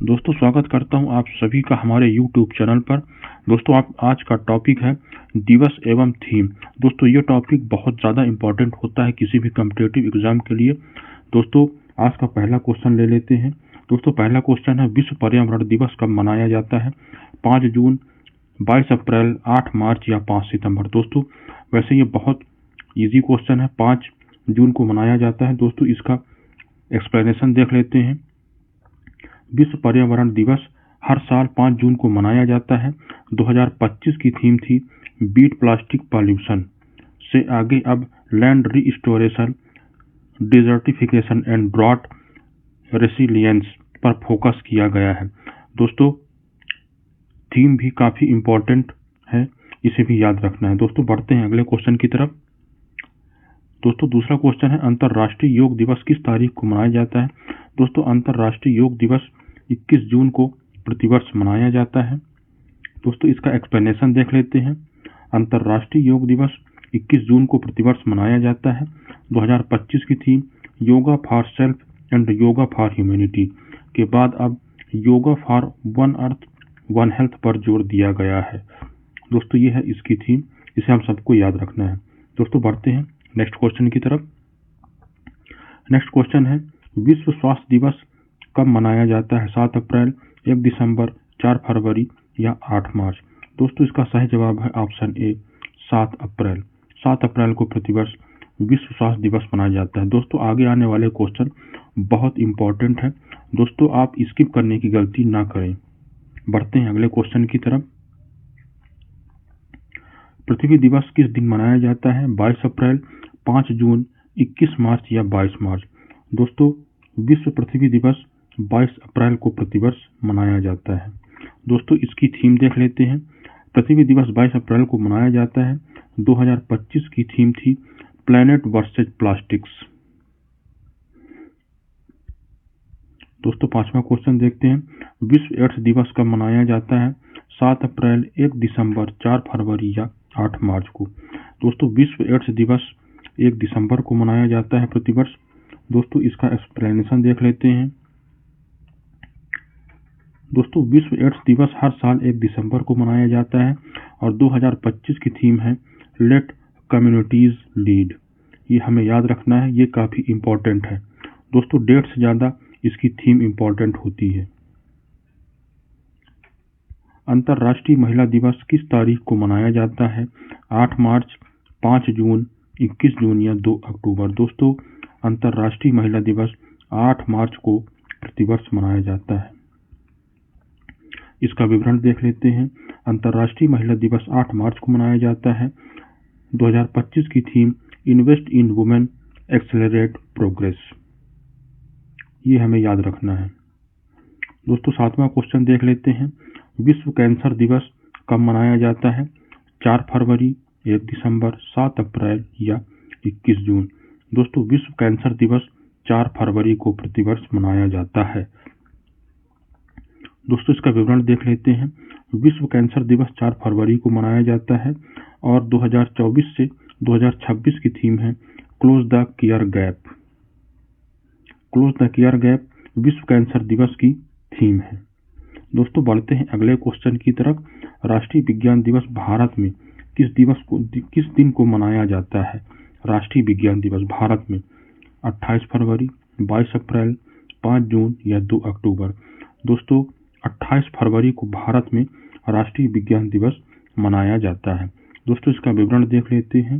दोस्तों स्वागत करता हूं आप सभी का हमारे YouTube चैनल पर। दोस्तों आप आज का टॉपिक है दिवस एवं थीम। दोस्तों ये टॉपिक बहुत ज़्यादा इम्पोर्टेंट होता है किसी भी कॉम्पिटिटिव एग्जाम के लिए। दोस्तों आज का पहला क्वेश्चन ले लेते हैं। दोस्तों पहला क्वेश्चन है, विश्व पर्यावरण दिवस कब मनाया जाता है? 5 जून, 22 अप्रैल, 8 मार्च या 5 सितंबर। दोस्तों वैसे ये बहुत ईजी क्वेश्चन है। 5 जून को मनाया जाता है। दोस्तों इसका एक्सप्लेनेशन देख लेते हैं। विश्व पर्यावरण दिवस हर साल 5 जून को मनाया जाता है। 2025 की थीम थी बीट प्लास्टिक पॉल्यूशन। से आगे अब land restoration, desertification and drought resilience पर फोकस किया गया है। दोस्तों थीम भी काफ़ी इम्पोर्टेंट है, इसे भी याद रखना है। दोस्तों बढ़ते हैं अगले क्वेश्चन की तरफ। दोस्तों दूसरा क्वेश्चन है, अंतर्राष्ट्रीय योग दिवस किस तारीख को मनाया जाता है? दोस्तों अंतर्राष्ट्रीय योग दिवस 21 जून को प्रतिवर्ष मनाया जाता है। दोस्तों इसका एक्सप्लेनेशन देख लेते हैं। अंतर्राष्ट्रीय योग दिवस 21 जून को प्रतिवर्ष मनाया जाता है। 2025 की theme yoga for self and yoga for humanity के बाद अब yoga for one earth one health पर जोर दिया गया है। दोस्तों ये है इसकी थीम, इसे हम सबको याद रखना है। दोस्तों बढ़ते हैं नेक्स्ट क्वेश्चन की तरफ। नेक्स्ट क्वेश्चन है, विश्व स्वास्थ्य दिवस कब मनाया जाता है? 7 अप्रैल, 1 दिसंबर, 4 फरवरी या 8 मार्च। दोस्तों इसका सही जवाब है ऑप्शन ए, 7 अप्रैल। 7 अप्रैल को प्रतिवर्ष विश्व स्वास्थ्य दिवस मनाया जाता है। दोस्तों आगे आने वाले क्वेश्चन बहुत इंपॉर्टेंट है। दोस्तों आप स्किप करने की गलती ना करें। बढ़ते हैं अगले क्वेश्चन की तरफ। पृथ्वी दिवस किस दिन मनाया जाता है? 22 अप्रैल, 5 जून, 21 मार्च या 22 मार्च। दोस्तों विश्व पृथ्वी दिवस 22 अप्रैल को प्रतिवर्ष मनाया जाता है। दोस्तों इसकी थीम देख लेते हैं। पृथ्वी दिवस 22 अप्रैल को मनाया जाता है। 2025 की थीम थी प्लैनेट वर्सेज प्लास्टिक्स। दोस्तों पांचवा क्वेश्चन देखते हैं, विश्व एड्स दिवस कब मनाया जाता है? 7 अप्रैल, 1 दिसंबर, 4 फरवरी या 8 मार्च को। दोस्तों विश्व एड्स दिवस 1 दिसंबर को मनाया जाता है प्रतिवर्ष। दोस्तों इसका एक्सप्लेनेशन देख लेते हैं। दोस्तों विश्व एड्स दिवस हर साल 1 दिसंबर को मनाया जाता है और 2025 की थीम है लेट कम्युनिटीज लीड। ये हमें याद रखना है, ये काफ़ी इम्पोर्टेंट है। दोस्तों डेट से ज़्यादा इसकी थीम इम्पोर्टेंट होती है। अंतर्राष्ट्रीय महिला दिवस किस तारीख को मनाया जाता है? 8 मार्च, 5 जून, 21 जून या 2 अक्टूबर। दोस्तों अंतर्राष्ट्रीय महिला दिवस 8 मार्च को प्रतिवर्ष मनाया जाता है। इसका विवरण देख लेते हैं। अंतर्राष्ट्रीय महिला दिवस 8 मार्च को मनाया जाता है। 2025 की theme invest in women accelerate progress. ये हमें याद रखना है। दोस्तों 7वां क्वेश्चन देख लेते हैं, विश्व कैंसर दिवस कब मनाया जाता है? 4 फरवरी, 1 दिसंबर, 7 अप्रैल या 21 जून। दोस्तों विश्व कैंसर दिवस 4 फरवरी को प्रतिवर्ष मनाया जाता है। दोस्तों इसका विवरण देख लेते हैं। विश्व कैंसर दिवस 4 फरवरी को मनाया जाता है और 2024 से 2026 की थीम है close the care gap. Close the care gap विश्व कैंसर दिवस की थीम है। दोस्तों बढ़ते हैं अगले क्वेश्चन की तरफ। राष्ट्रीय विज्ञान दिवस भारत में किस दिन को मनाया जाता है? राष्ट्रीय विज्ञान दिवस भारत में 28 फरवरी, 22 अप्रैल, 5 जून या 2 अक्टूबर। दोस्तों 28 फरवरी को भारत में राष्ट्रीय विज्ञान दिवस मनाया जाता है। दोस्तों इसका विवरण देख लेते हैं।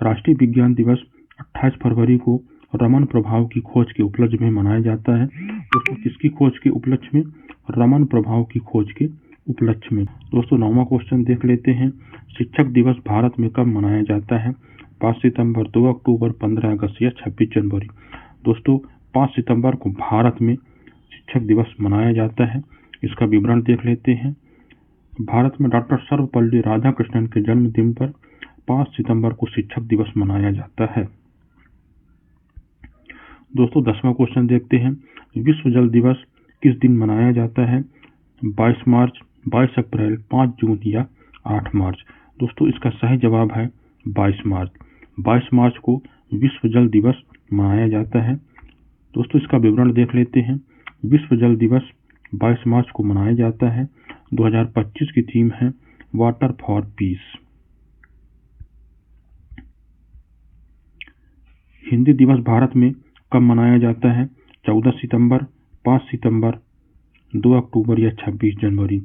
राष्ट्रीय विज्ञान दिवस 28 फरवरी को रमन प्रभाव की खोज के उपलक्ष्य में मनाया जाता है। दोस्तों किसकी खोज के उपलक्ष्य में? रमन प्रभाव की खोज के उपलक्ष्य में। दोस्तों 9वां क्वेश्चन देख लेते हैं, शिक्षक दिवस भारत में कब मनाया जाता है? 5 सितंबर, 2 अक्टूबर, 15 अगस्त या 26 जनवरी। दोस्तों 5 सितंबर को भारत में शिक्षक दिवस मनाया जाता है। इसका विवरण देख लेते हैं। भारत में डॉक्टर सर्वपल्ली राधाकृष्णन के जन्मदिन पर 5 सितंबर को शिक्षक दिवस मनाया जाता है। दोस्तों 10वां क्वेश्चन देखते हैं, विश्व जल दिवस किस दिन मनाया जाता है? 22 मार्च, 22 अप्रैल, 5 जून या 8 मार्च। दोस्तों इसका सही जवाब है 22 मार्च। 22 मार्च को विश्व जल दिवस मनाया जाता है। दोस्तों इसका विवरण देख लेते हैं। विश्व जल दिवस 22 मार्च को मनाया जाता है। 2025 की थीम है वाटर फॉर पीस। हिंदी दिवस भारत में कब मनाया जाता है? 14 सितंबर, 5 सितंबर, 2 अक्टूबर या 26 जनवरी।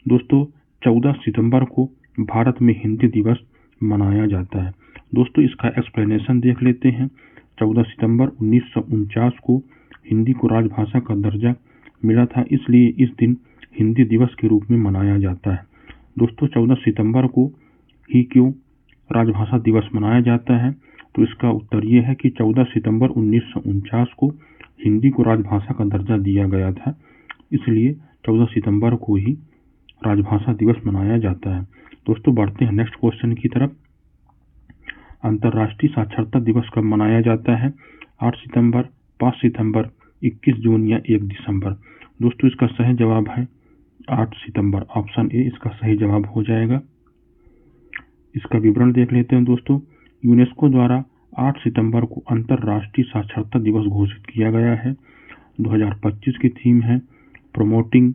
दोस्तों 14 सितंबर को भारत में हिंदी दिवस मनाया जाता है। दोस्तों इसका एक्सप्लेनेशन देख लेते हैं। 14 सितंबर 1949 को हिंदी को राजभाषा का दर्जा मिला था, इसलिए इस दिन हिंदी दिवस के रूप में मनाया जाता है। दोस्तों 14 सितंबर को ही क्यों राजभाषा दिवस मनाया जाता है? तो इसका उत्तर ये है कि 14 सितंबर 1949 को हिंदी को राजभाषा का दर्जा दिया गया था, इसलिए 14 सितंबर को ही राजभाषा दिवस मनाया जाता है। दोस्तों बढ़ते हैं नेक्स्ट क्वेश्चन की तरफ। अंतर्राष्ट्रीय साक्षरता दिवस कब मनाया जाता है? 8 सितंबर, 5 सितंबर, 21 जून या 1 दिसंबर। दोस्तों इसका सही जवाब है 8 सितंबर। ऑप्शन ए इसका सही जवाब हो जाएगा। इसका विवरण देख लेते हैं। दोस्तों यूनेस्को द्वारा 8 सितंबर को अंतर्राष्ट्रीय साक्षरता दिवस घोषित किया गया है। 2025 की थीम है प्रमोटिंग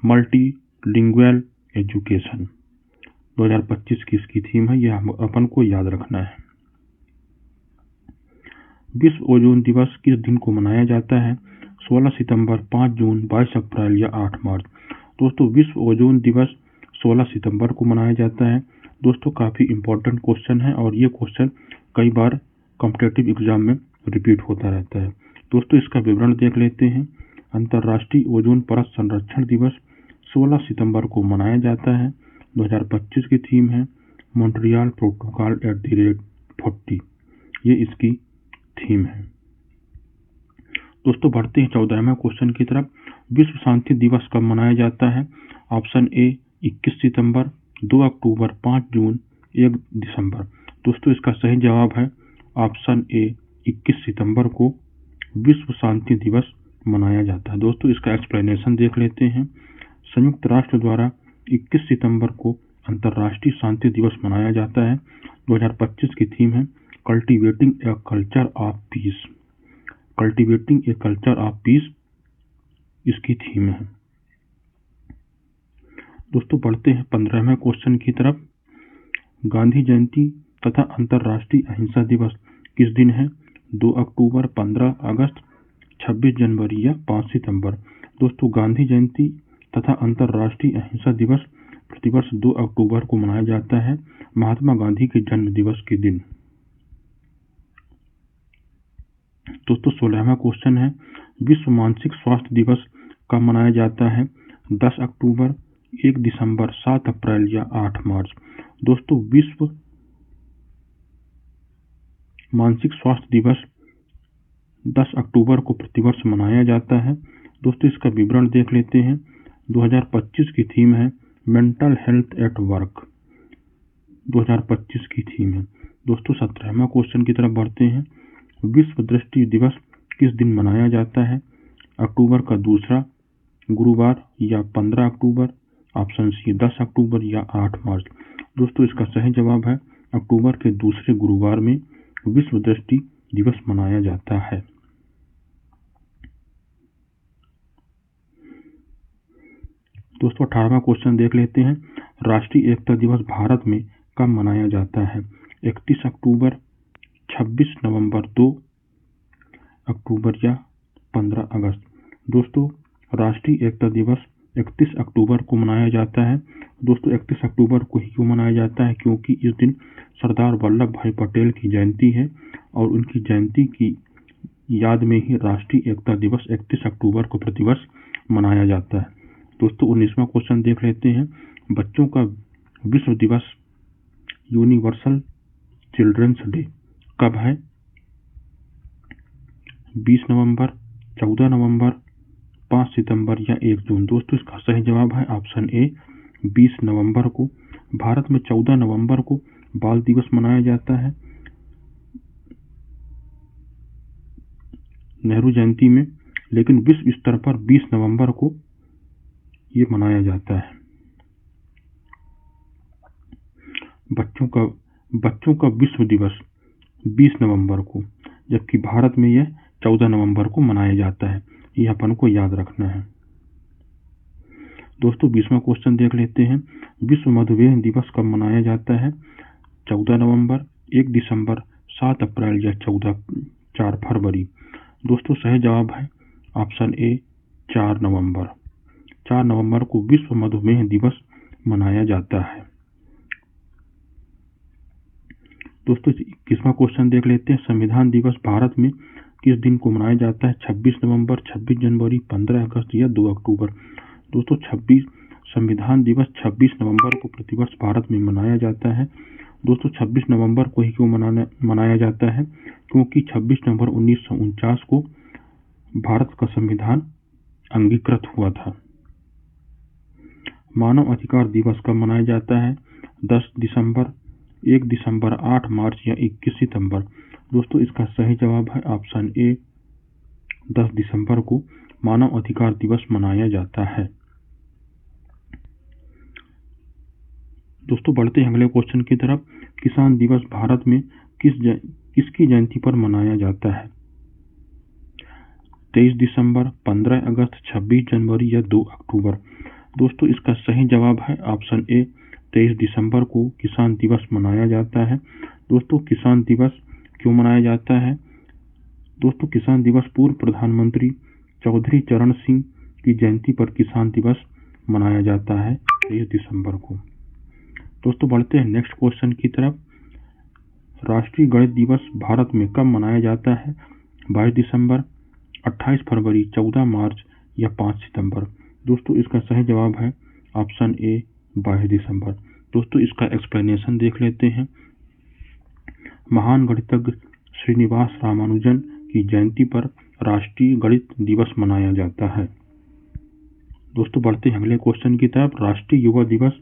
मल्टीलिंगुअल एजुकेशन। 2025 की इसकी थीम है, यह अपन को याद रखना है। विश्व ओजोन दिवस किस दिन को मनाया जाता है? 16 सितंबर, 5 जून, 22 अप्रैल या 8 मार्च। दोस्तों विश्व ओजोन दिवस 16 सितंबर को मनाया जाता है। दोस्तों काफ़ी इम्पोर्टेंट क्वेश्चन है और ये क्वेश्चन कई बार कॉम्पिटिटिव एग्जाम में रिपीट होता रहता है। दोस्तों इसका विवरण देख लेते हैं। अंतर्राष्ट्रीय ओजोन परत संरक्षण दिवस 16 सितंबर को मनाया जाता है। 2025 की थीम है मॉन्ट्रियल प्रोटोकॉल @40। ये इसकी थीम है। दोस्तों बढ़ते हैं 14वें क्वेश्चन की तरफ। विश्व शांति दिवस कब मनाया जाता है? ऑप्शन ए 21 सितंबर, 2 अक्टूबर, 5 जून, 1 दिसंबर। दोस्तों इसका सही जवाब है ऑप्शन ए 21 सितंबर को विश्व शांति दिवस मनाया जाता है। दोस्तों इसका एक्सप्लेनेशन देख लेते हैं। संयुक्त राष्ट्र द्वारा 21 सितंबर को अंतर्राष्ट्रीय शांति दिवस मनाया जाता है। 2025 की थीम है cultivating a culture of peace. Cultivating a culture of peace इसकी थीम है। दोस्तों बढ़ते हैं 15वें क्वेश्चन की तरफ। गांधी जयंती तथा अंतर्राष्ट्रीय अहिंसा दिवस किस दिन है? 2 अक्टूबर, 15 अगस्त, 26 जनवरी या 5 सितंबर। दोस्तों गांधी जयंती तथा अंतर्राष्ट्रीय अहिंसा दिवस प्रतिवर्ष 2 अक्टूबर को मनाया जाता है, महात्मा गांधी के जन्म दिवस के दिन। दोस्तों 16वां क्वेश्चन है विश्व मानसिक स्वास्थ्य दिवस कब मनाया जाता है? 10 अक्टूबर, 1 दिसंबर, 7 अप्रैल या 8 मार्च। दोस्तों विश्व मानसिक स्वास्थ्य दिवस 10 अक्टूबर को प्रतिवर्ष मनाया जाता है। दोस्तों इसका विवरण देख लेते हैं। 2025 की थीम है मेंटल हेल्थ एट वर्क। 2025 की थीम है। दोस्तों 17वां क्वेश्चन की तरफ बढ़ते हैं। विश्व दृष्टि दिवस किस दिन मनाया जाता है? अक्टूबर का दूसरा गुरुवार या 15 अक्टूबर। ऑप्शन सी 10 अक्टूबर या 8 मार्च। दोस्तों इसका सही जवाब है अक्टूबर के दूसरे गुरुवार में विश्व दृष्टि दिवस मनाया जाता है। दोस्तों 18वां क्वेश्चन देख लेते हैं। राष्ट्रीय एकता दिवस भारत में कब मनाया जाता है? 31 अक्टूबर, 26 नवंबर, 2 अक्टूबर या 15 अगस्त। दोस्तों राष्ट्रीय एकता दिवस 31 अक्टूबर को मनाया जाता है। दोस्तों 31 अक्टूबर को ही क्यों मनाया जाता है? क्योंकि इस दिन सरदार वल्लभ भाई पटेल की जयंती है और उनकी जयंती की याद में ही राष्ट्रीय एकता दिवस 31 अक्टूबर को प्रतिवर्ष मनाया जाता है। दोस्तों 19वां क्वेश्चन देख लेते हैं। बच्चों का विश्व दिवस यूनिवर्सल चिल्ड्रंस डे कब है? 20 नवंबर, 14 नवंबर, 5 सितंबर या 1 जून। दोस्तों इसका सही जवाब है ऑप्शन ए 20 नवंबर को। भारत में 14 नवंबर को बाल दिवस मनाया जाता है नेहरू जयंती में, लेकिन विश्व स्तर पर 20 नवंबर को ये मनाया जाता है। बच्चों का विश्व दिवस 20 नवंबर को, जबकि भारत में यह 14 नवंबर को मनाया जाता है। यह अपन को याद रखना है। दोस्तों 20वां क्वेश्चन देख लेते हैं। विश्व मधुमेह दिवस कब मनाया जाता है? 14 नवंबर, 1 दिसंबर, 7 अप्रैल या 4 फरवरी। दोस्तों सही जवाब है ऑप्शन ए 4 नवंबर। 4 नवंबर को विश्व मधुमेह दिवस मनाया जाता है। दोस्तों 21वां क्वेश्चन देख लेते हैं। संविधान दिवस भारत में किस दिन को मनाया जाता है? 26 नवंबर, 26 जनवरी, 15 अगस्त या 2 अक्टूबर। दोस्तों संविधान दिवस 26 नवंबर को प्रतिवर्ष भारत में मनाया जाता है। दोस्तों 26 नवंबर को ही क्यों मनाया जाता है? क्योंकि 26 नवंबर 1949 को भारत का संविधान अंगीकृत हुआ था। मानव अधिकार दिवस कब मनाया जाता है? 10 दिसंबर, 1 दिसंबर, 8 मार्च या 21 सितंबर। दोस्तों इसका सही जवाब है ऑप्शन ए 10 दिसंबर को मानव अधिकार दिवस मनाया जाता है। दोस्तों बढ़ते हैं अगले क्वेश्चन की तरफ। किसान दिवस भारत में किसकी जयंती पर मनाया जाता है? 23 दिसंबर, 15 अगस्त, 26 जनवरी या 2 अक्टूबर। दोस्तों इसका सही जवाब है ऑप्शन ए 23 दिसंबर को किसान दिवस मनाया जाता है। दोस्तों किसान दिवस क्यों मनाया जाता है? दोस्तों किसान दिवस पूर्व प्रधानमंत्री चौधरी चरण सिंह की जयंती पर किसान दिवस मनाया जाता है 23 दिसंबर को। दोस्तों बढ़ते हैं नेक्स्ट क्वेश्चन की तरफ। राष्ट्रीय गणित दिवस भारत में कब मनाया जाता है? 22 दिसंबर, 28 फरवरी, 14 मार्च या 5 सितंबर। दोस्तों इसका सही जवाब है ऑप्शन ए 22 दिसंबर। दोस्तों इसका एक्सप्लेनेशन देख लेते हैं। महान गणितज्ञ श्रीनिवास रामानुजन की जयंती पर राष्ट्रीय गणित दिवस मनाया जाता है। दोस्तों बढ़ते हैं अगले क्वेश्चन की तरफ। राष्ट्रीय युवा दिवस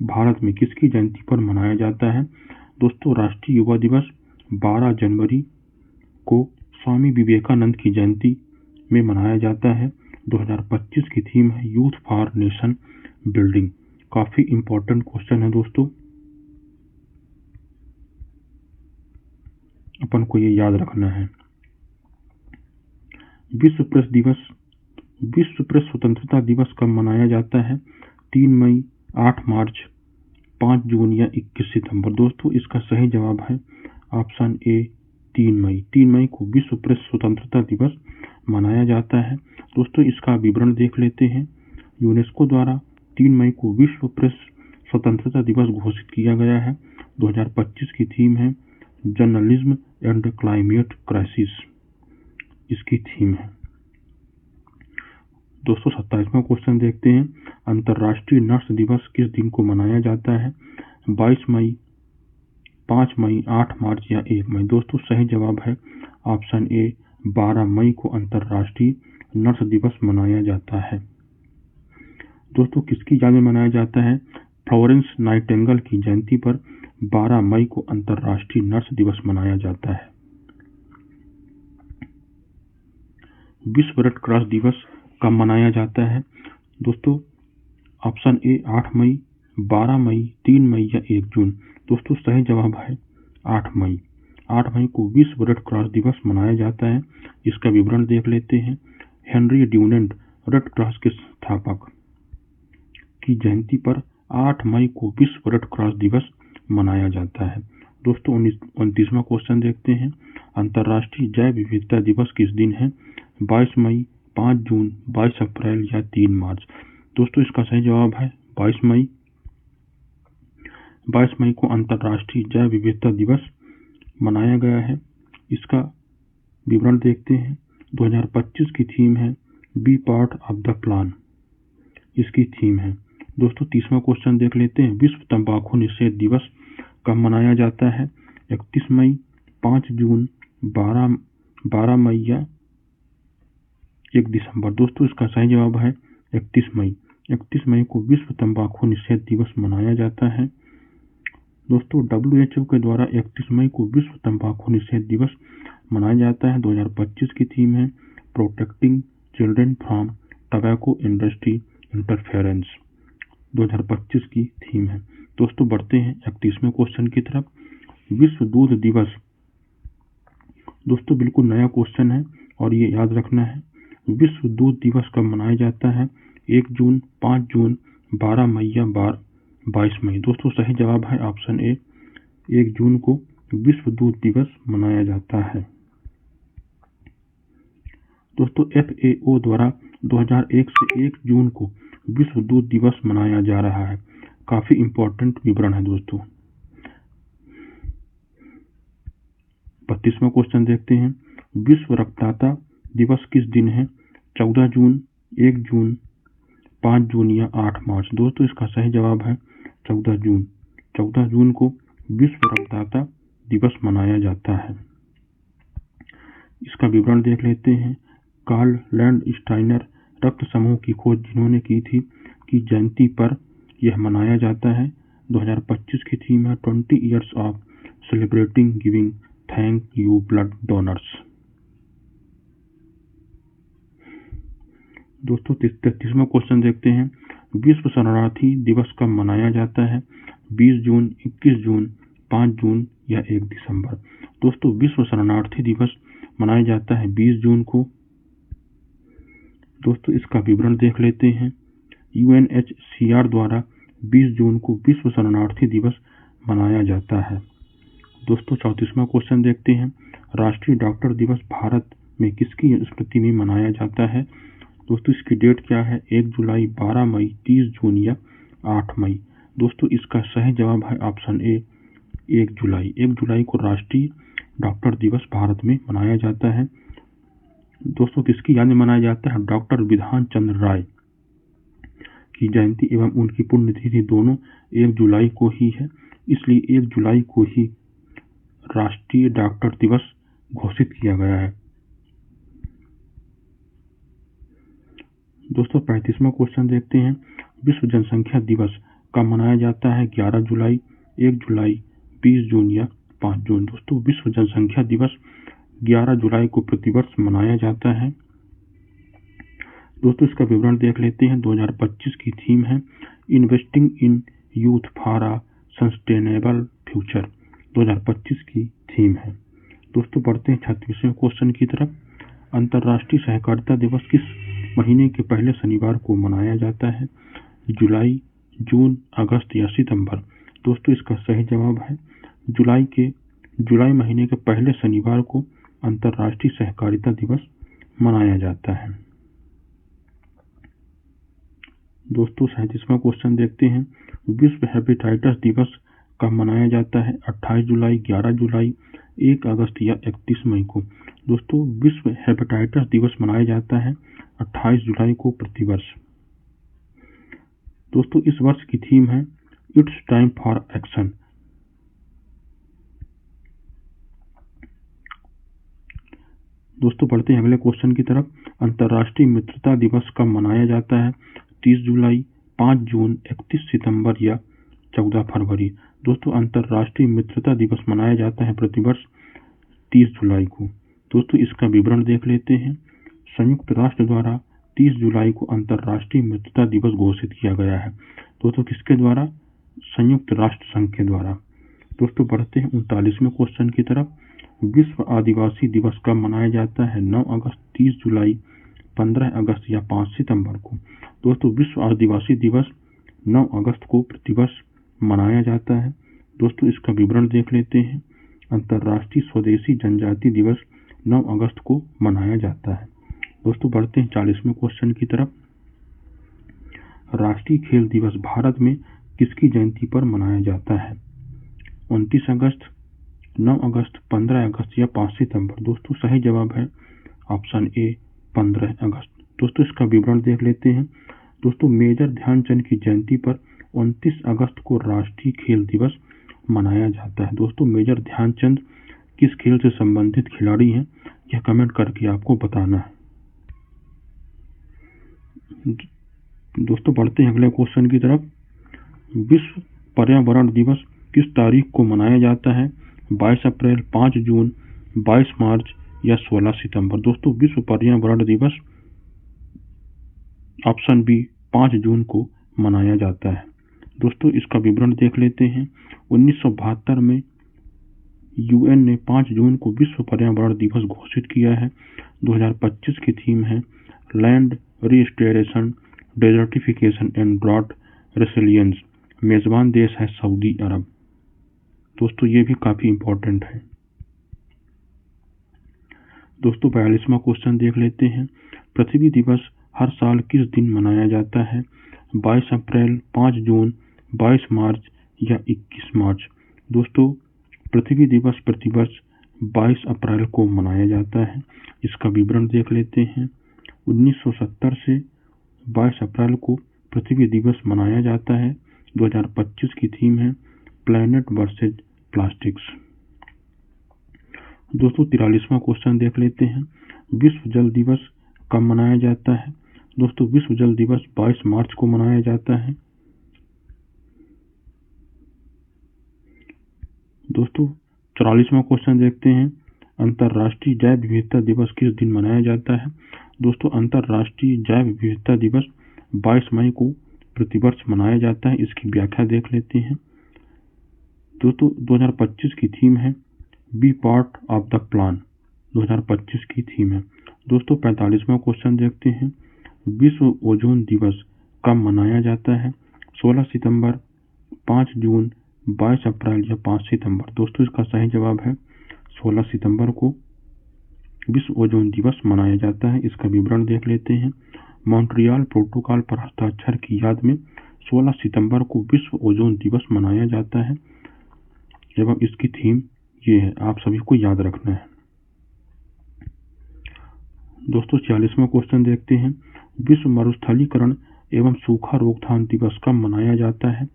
भारत में किसकी जयंती पर मनाया जाता है? दोस्तों राष्ट्रीय युवा दिवस 12 जनवरी को स्वामी विवेकानंद की जयंती में मनाया जाता है। 2025 की थीम है यूथ फॉर नेशन बिल्डिंग। काफी इंपॉर्टेंट क्वेश्चन है दोस्तों, अपन को ये याद रखना है। विश्व प्रेस स्वतंत्रता दिवस कब मनाया जाता है? 3 मई, 8 मार्च, 5 जून या 21 सितंबर। दोस्तों इसका सही जवाब है ऑप्शन ए 3 मई। 3 मई को विश्व प्रेस स्वतंत्रता दिवस मनाया जाता है। दोस्तों इसका विवरण देख लेते हैं। यूनेस्को द्वारा 3 मई को विश्व प्रेस स्वतंत्रता दिवस घोषित किया गया है। 2025 की थीम है जर्नलिज्म एंड क्लाइमेट क्राइसिस, इसकी थीम है। दोस्तों 27वां क्वेश्चन देखते हैं। अंतर्राष्ट्रीय नर्स दिवस किस दिन को मनाया जाता है? 22 मई, 5 मई, 8 मार्च या 1 मई। दोस्तों सही जवाब है ऑप्शन ए 12 मई को अंतर्राष्ट्रीय नर्स दिवस मनाया जाता है। दोस्तों किसकी याद में मनाया जाता है? फ्लोरेंस नाइटिंगेल की जयंती पर 12 मई को अंतर्राष्ट्रीय नर्स दिवस मनाया जाता है। विश्व रेड क्रॉस दिवस कब मनाया जाता है? दोस्तों ऑप्शन ए 8 मई, 12 मई, 3 मई या 1 जून। दोस्तों सही जवाब है 8 मई। 8 मई को विश्व रेड क्रॉस दिवस मनाया जाता है। इसका विवरण देख लेते हैं। हेनरी ड्यूनेंट रेड क्रॉस के संस्थापक की जयंती पर 8 मई को विश्व रेड क्रॉस दिवस मनाया जाता है। दोस्तों 29वां क्वेश्चन देखते हैं। अंतर्राष्ट्रीय जैव विविधता दिवस किस दिन है? 22 मई, 5 जून, 22 अप्रैल या 3 मार्च। दोस्तों इसका सही जवाब है 22 मई। 22 मई को अंतर्राष्ट्रीय जैव विविधता दिवस मनाया गया है। इसका विवरण देखते हैं। 2025 की थीम है be part of the plan, इसकी थीम है। दोस्तों 30वां क्वेश्चन देख लेते हैं। विश्व तंबाकू निषेध दिवस कब मनाया जाता है? 31 मई, 5 जून, 12 मई या 1 दिसंबर। दोस्तों इसका सही जवाब है 31 मई। 31 मई को विश्व तंबाकू निषेध दिवस मनाया जाता है। दोस्तों WHO के द्वारा 31 मई को विश्व तंबाकू निषेध दिवस मनाया जाता है। 2025 की थीम है protecting children from tobacco industry interference, 2025 की थीम है। दोस्तों बढ़ते हैं 31वें क्वेश्चन की तरफ। विश्व दूध दिवस। दोस्तों बिल्कुल नया क्वेश्चन है और ये याद रखना है। विश्व दूध दिवस कब मनाया जाता है? 1 जून, 5 जून, 12 मई या 22 मई। दोस्तों सही जवाब है ऑप्शन ए, 1 जून को विश्व दूध दिवस मनाया जाता है। दोस्तों FAO द्वारा 2001 से 1 जून को विश्व दूध दिवस मनाया जा रहा है। काफी इंपॉर्टेंट विवरण है दोस्तों। 32वां क्वेश्चन देखते हैं, विश्व रक्तदाता दिवस किस दिन है? 14 जून, 1 जून, 5 जून या 8 मार्च। दोस्तों इसका सही जवाब है 14 जून। 14 जून को विश्व रक्तदाता दिवस मनाया जाता है। इसका विवरण देख लेते हैं। कार्ल लैंडस्टाइनर रक्त समूह की खोज जिन्होंने की थी की जयंती पर यह मनाया जाता है। 2025 की थीम है 20 years of celebrating giving thank you blood donors. दोस्तों 33वां क्वेश्चन देखते हैं, विश्व शरणार्थी दिवस कब मनाया जाता है? 20 जून, 21 जून, 5 जून या 1 दिसंबर। दोस्तों विश्व शरणार्थी दिवस मनाया जाता है 20 जून को। दोस्तों इसका विवरण देख लेते हैं। UNHCR द्वारा 20 जून को विश्व शरणार्थी दिवस मनाया जाता है। दोस्तों 34वां क्वेश्चन देखते हैं, राष्ट्रीय डॉक्टर दिवस भारत में किसकी स्मृति में मनाया जाता है? दोस्तों इसकी डेट क्या है? 1 जुलाई, 12 मई, 30 जून या 8 मई। दोस्तों इसका सही जवाब है ऑप्शन ए, 1 जुलाई। 1 जुलाई को राष्ट्रीय डॉक्टर दिवस भारत में मनाया जाता है। दोस्तों किसकी याद में मनाया जाता है? डॉक्टर विधान चंद्र राय की जयंती एवं उनकी पुण्यतिथि दोनों 1 जुलाई को ही है, इसलिए 1 जुलाई को ही राष्ट्रीय डॉक्टर दिवस घोषित किया गया है। दोस्तों 35वां क्वेश्चन देखते हैं, विश्व जनसंख्या दिवस कब मनाया जाता है? 11 जुलाई, 1 जुलाई, 20 जून या 5 जून। दोस्तों विश्व जनसंख्या दिवस 11 जुलाई को प्रतिवर्ष मनाया जाता है। दोस्तों इसका विवरण देख लेते हैं। 2025 की थीम है investing in youth for a sustainable future. 2025 की थीम है। दोस्तों बढ़ते हैं 36वें क्वेश्चन की तरफ। अंतर्राष्ट्रीय सहकारिता दिवस किस महीने के पहले शनिवार को मनाया जाता है? जुलाई, जून, अगस्त या सितंबर। दोस्तों इसका सही जवाब है जुलाई महीने के पहले शनिवार को अंतर्राष्ट्रीय सहकारिता दिवस मनाया जाता है। दोस्तों 37वां क्वेश्चन देखते हैं, विश्व हेपेटाइटिस दिवस कब मनाया जाता है? 28 जुलाई, 11 जुलाई, 1 अगस्त या 31 मई को। दोस्तों विश्व हेपेटाइटिस दिवस मनाया जाता है 28 जुलाई को प्रतिवर्ष। दोस्तों इस वर्ष की थीम है इट्स टाइम फॉर एक्शन। दोस्तों बढ़ते हैं अगले क्वेश्चन की तरफ। अंतर्राष्ट्रीय मित्रता दिवस कब मनाया जाता है? 30 जुलाई, 5 जून, 31 सितंबर या 14 फरवरी। दोस्तों अंतर्राष्ट्रीय मित्रता दिवस मनाया जाता है प्रतिवर्ष 30 जुलाई को। दोस्तों इसका विवरण देख लेते हैं। संयुक्त राष्ट्र द्वारा 30 जुलाई को अंतर्राष्ट्रीय मित्रता दिवस घोषित किया गया है। दोस्तों किसके द्वारा? संयुक्त राष्ट्र संघ के द्वारा। दोस्तों बढ़ते हैं 39वें क्वेश्चन की तरफ। विश्व आदिवासी दिवस कब मनाया जाता है? 9 अगस्त, 30 जुलाई, 15 अगस्त या 5 सितंबर को। दोस्तों विश्व आदिवासी दिवस 9 अगस्त को प्रतिवर्ष मनाया जाता है। दोस्तों इसका विवरण देख लेते हैं। अंतर्राष्ट्रीय स्वदेशी जनजाति दिवस 9 अगस्त को मनाया जाता है। दोस्तों बढ़ते हैं 40वें क्वेश्चन की तरफ। राष्ट्रीय खेल दिवस भारत में किसकी जयंती पर मनाया जाता है? 29 अगस्त, 9 अगस्त, 15 अगस्त या 5 सितंबर। दोस्तों सही जवाब है ऑप्शन ए, 15 अगस्त। दोस्तों इसका विवरण देख लेते हैं। दोस्तों मेजर ध्यानचंद की जयंती पर 29 अगस्त को राष्ट्रीय खेल दिवस मनाया जाता है। दोस्तों मेजर ध्यानचंद किस खेल से संबंधित खिलाड़ी हैं, यह कमेंट करके आपको बताना है। दोस्तों बढ़ते हैं अगले क्वेश्चन की तरफ। विश्व पर्यावरण दिवस किस तारीख को मनाया जाता है? 22 अप्रैल, 5 जून, 22 मार्च या 16 सितंबर। दोस्तों विश्व पर्यावरण दिवस ऑप्शन बी 5 जून को मनाया जाता है। दोस्तों इसका विवरण देख लेते हैं। 1972 में यूएन ने 5 जून को विश्व पर्यावरण दिवस घोषित किया है। 2025 की थीम है land restoration, desertification and drought resilience. मेजबान देश है सऊदी अरब। दोस्तों ये भी काफी इंपॉर्टेंट है। दोस्तों 42वां क्वेश्चन देख लेते हैं। पृथ्वी दिवस हर साल किस दिन मनाया जाता है? 22 अप्रैल, 5 जून, 22 मार्च या 21 मार्च। दोस्तों पृथ्वी दिवस प्रतिवर्ष 22 अप्रैल को मनाया जाता है। इसका विवरण देख लेते हैं। 1970 से 22 अप्रैल को पृथ्वी दिवस मनाया जाता है। 2025 की थीम है प्लैनेट वर्सेज प्लास्टिक्स। दोस्तों 43वां क्वेश्चन देख लेते हैं। विश्व जल दिवस कब मनाया जाता है? दोस्तों विश्व जल दिवस 22 मार्च को मनाया जाता है। दोस्तों 44वां क्वेश्चन देखते हैं। अंतर्राष्ट्रीय जैव विविधता दिवस किस दिन मनाया जाता है? दोस्तों अंतर्राष्ट्रीय जैव विविधता दिवस 22 मई को प्रतिवर्ष मनाया जाता है। इसकी व्याख्या देख लेते हैं। दोस्तों 2025 की थीम है be part of the plan. 2025 की थीम है। दोस्तों 45वां क्वेश्चन देखते हैं। विश्व ओजोन दिवस कब मनाया जाता है? 16 सितंबर, 5 जून, 22 अप्रैल या 5 सितंबर। दोस्तों इसका सही जवाब है 16 सितंबर को विश्व ओजोन दिवस मनाया जाता है। इसका विवरण देख लेते हैं। मॉन्ट्रियल प्रोटोकॉल पर हस्ताक्षर की याद में 16 सितंबर को विश्व ओजोन दिवस मनाया जाता है एवं इसकी थीम ये है, आप सभी को याद रखना है। दोस्तों 46वां क्वेश्चन देखते हैं। विश्व मरुस्थलीकरण एवं सूखा रोकथाम दिवस कब मनाया जाता है?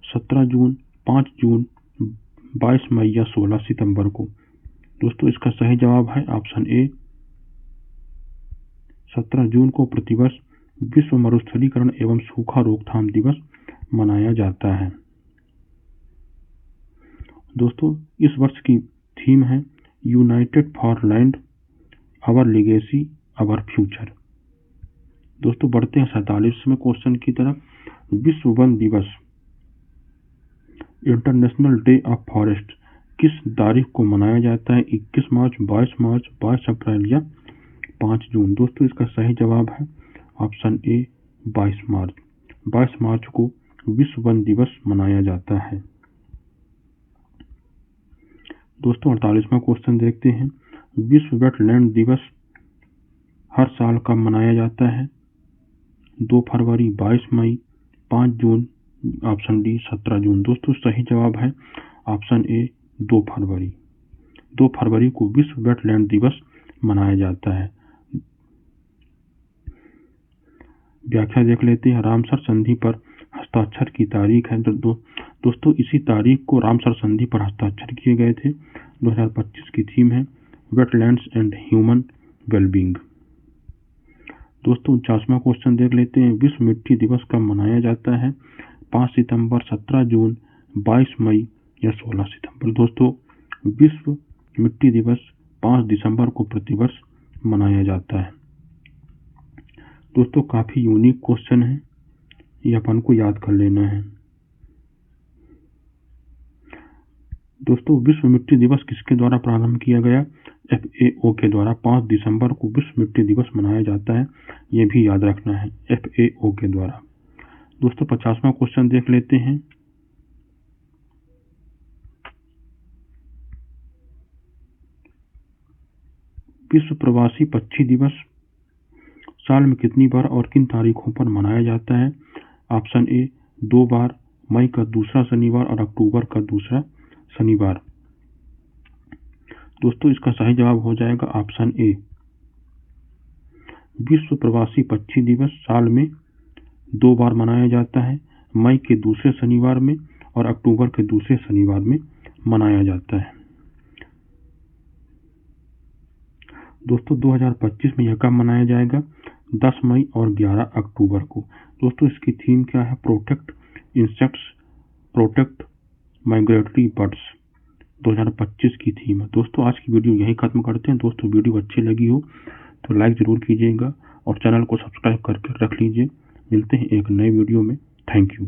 17 जून, 5 जून, 22 मई या 16 सितंबर को। दोस्तों इसका सही जवाब है ऑप्शन ए 17 जून को प्रतिवर्ष विश्व मरुस्थलीकरण एवं सूखा रोकथाम दिवस मनाया जाता है। दोस्तों इस वर्ष की थीम है united for land, our legacy, our future. दोस्तों बढ़ते हैं 47वें क्वेश्चन की तरफ। विश्व वन दिवस इंटरनेशनल डे ऑफ फॉरेस्ट किस तारीख को मनाया जाता है? 21 मार्च, 22 मार्च, 22 अप्रैल या 5 जून। दोस्तों इसका सही जवाब है ऑप्शन ए 22 मार्च। 22 मार्च को विश्व वन दिवस मनाया जाता है। दोस्तों 48वां क्वेश्चन देखते हैं। विश्व वेटलैंड दिवस हर साल कब मनाया जाता है? 2 फरवरी, 22 मई, 5 जून, ऑप्शन डी 17 जून। दोस्तों सही जवाब है ऑप्शन ए 2 फरवरी। 2 फरवरी को विश्व वेटलैंड दिवस मनाया जाता है। व्याख्या देख लेते हैं। रामसर संधि पर हस्ताक्षर की तारीख है। दोस्तों इसी तारीख को रामसर संधि पर हस्ताक्षर किए गए थे। 2025 की थीम है वेटलैंड्स एंड ह्यूमन वेलबींग। दोस्तों 49वां क्वेश्चन देख लेते हैं। विश्व मिट्टी दिवस कब मनाया जाता है? 5 सितंबर, 17 जून, 22 मई या 16 सितंबर। दोस्तों विश्व मिट्टी दिवस 5 दिसंबर को प्रतिवर्ष मनाया जाता है। दोस्तों काफी यूनिक क्वेश्चन है, ये अपन को याद कर लेना है। दोस्तों विश्व मिट्टी दिवस किसके द्वारा प्रारंभ किया गया? FAO के द्वारा। 5 दिसंबर को विश्व मिट्टी दिवस मनाया जाता है, ये भी याद रखना है, FAO के द्वारा। दोस्तों 50वां क्वेश्चन देख लेते हैं। विश्व प्रवासी पक्षी दिवस साल में कितनी बार और किन तारीखों पर मनाया जाता है? ऑप्शन ए 2 बार, मई का दूसरा शनिवार और अक्टूबर का दूसरा शनिवार। दोस्तों इसका सही जवाब हो जाएगा ऑप्शन ए। विश्व प्रवासी पक्षी दिवस साल में 2 बार मनाया जाता है, मई के दूसरे शनिवार में और अक्टूबर के दूसरे शनिवार में मनाया जाता है। दोस्तों 2025 में यह कब मनाया जाएगा? 10 मई और 11 अक्टूबर को। दोस्तों इसकी थीम क्या है? Protect insects, protect migratory birds. 2025 की थीम है। दोस्तों आज की वीडियो यही खत्म करते हैं। दोस्तों वीडियो अच्छी लगी हो तो लाइक जरूर कीजिएगा और चैनल को सब्सक्राइब करके रख लीजिए। मिलते हैं एक नए वीडियो में। Thank you.